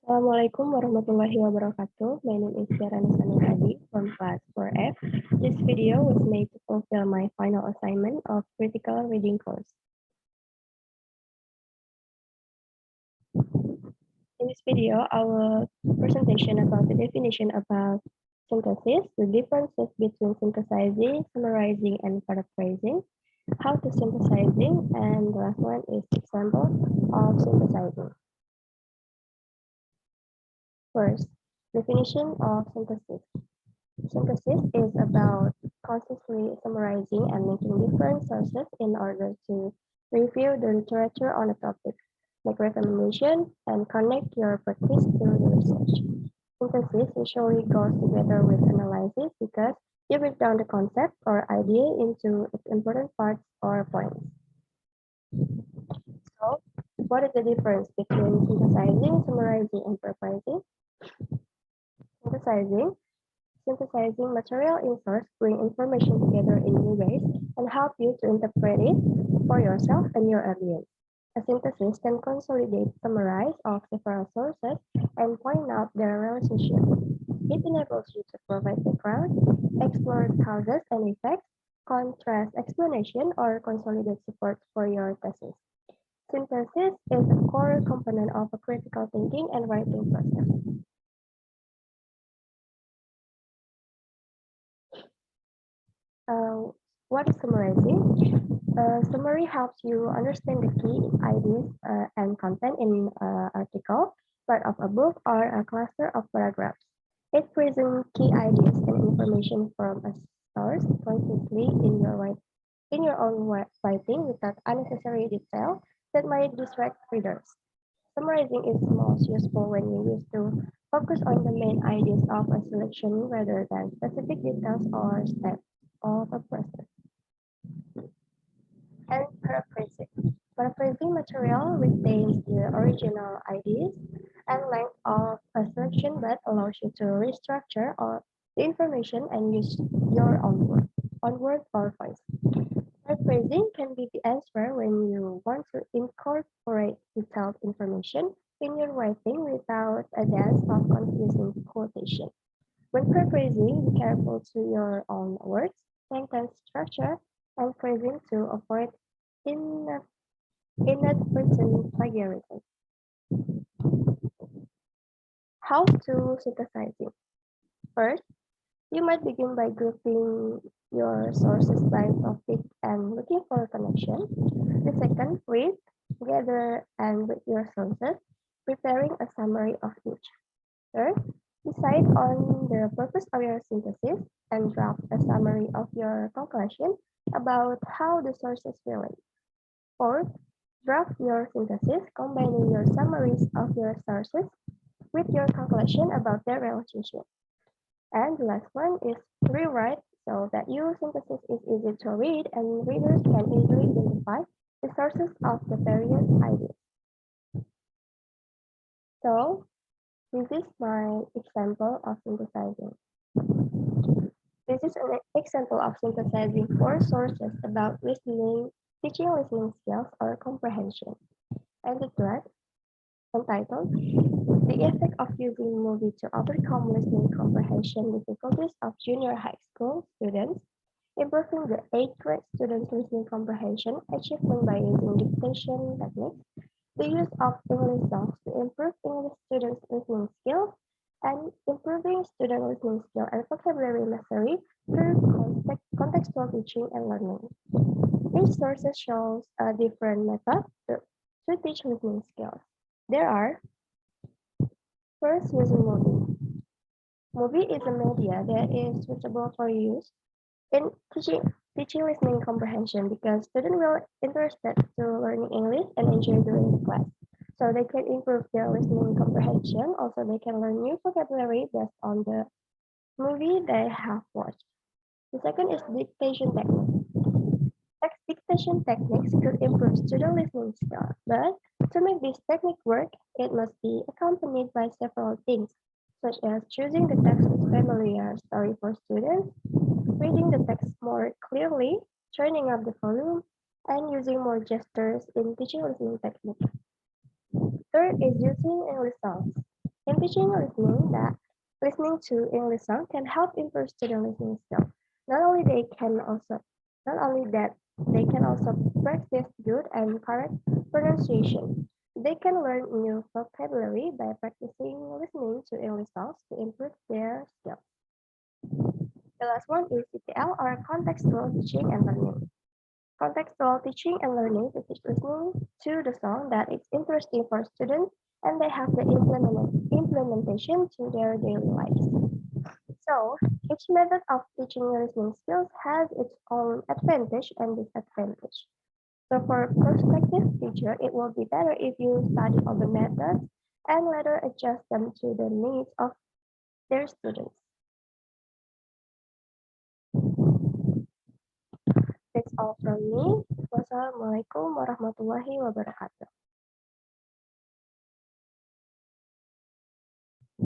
Assalamualaikum warahmatullahi wabarakatuh. My name is Tiara Nisani Hadi from class 4F. This video was made to fulfill my final assignment of critical reading course. In this video, our presentation about the definition about synthesis, the differences between synthesizing, summarizing, and paraphrasing, how to synthesizing, and the last one is example of synthesizing. First, definition of synthesis. Synthesis is about consciously summarizing and linking different sources in order to review the literature on a topic, make recommendations, and connect your practice to the research. Synthesis usually goes together with analysis because you break down the concept or idea into its important parts or points. So, what is the difference between synthesizing, summarizing, and paraphrasing? Synthesizing Synthesizing material in source bring information together in new ways and help you to interpret it for yourself and your audience. A synthesis can consolidate, summarize of several sources, and point out their relationship. It enables you to provide background, explore causes and effects, contrast explanation, or consolidate support for your thesis. Synthesis is a core component of a critical thinking and writing process. Uh, what is summarizing? Summary helps you understand the key ideas and content in an article, part of a book, or a cluster of paragraphs. It presents key ideas and information from a source concisely in your own writing without unnecessary detail that might distract readers. Summarizing is most useful when you use to focus on the main ideas of a selection rather than specific details or steps of a process. And paraphrasing. Paraphrasing material retains the original ideas and length of a selection but allows you to restructure all the information and use your own word or voice. Paraphrasing can be the answer when you want to incorporate detailed information in your writing without a dance of confusing quotation. When paraphrasing, be careful to your own words, sentence structure, and phrasing to avoid in- inadvertent plagiarism. How to synthesizing? First, you might begin by grouping your sources by topic and looking for a connection. The second, read, gather, and read your sources, preparing a summary of each. Third, decide on the purpose of your synthesis and draft a summary of your conclusion about how the sources relate. Fourth, draft your synthesis combining your summaries of your sources with your conclusion about their relationship. And the last one is rewrite so that your synthesis is easy to read and readers can easily identify the sources of the various ideas. So, this is my example of synthesizing. This is an example of synthesizing four sources about listening, teaching listening skills or comprehension. And the thread entitled The Effect of Using Movie to Overcome Listening Comprehension Difficulties of Junior High School Students, improving the 8th grade students' listening comprehension achievement by using dictation techniques, the use of English songs to improve English students' listening skills, and improving student listening skill and vocabulary mastery through contextual teaching and learning. Each source shows a different method to teach listening skills. There are first using movie. Movie is a media that is suitable for use in teaching listening comprehension because students will interested to learning English and enjoy doing the class. So they can improve their listening comprehension. Also, they can learn new vocabulary based on the movie they have watched. The second is dictation technique. Text dictation techniques could improve student listening skills, but to make this technique work, it must be accompanied by several things, such as choosing the text with familiar story for students, reading the text more clearly, turning up the volume, and using more gestures in teaching listening technique. Third is using English songs. In teaching listening, that listening to English song can help improve student listening skills. Not only they can also not only that they can also practice good and correct pronunciation. They can learn new vocabulary by practicing listening to English songs to improve their skills. The last one is CTL or contextual teaching and learning. Contextual teaching and learning to teach listening to the song that is interesting for students and they have the implementation to their daily lives. So, each method of teaching listening skills has its own advantage and disadvantage. So, for a prospective teacher, it will be better if you study all the methods and later adjust them to the needs of their students. That's all from me. Wassalamualaikum warahmatullahi wabarakatuh.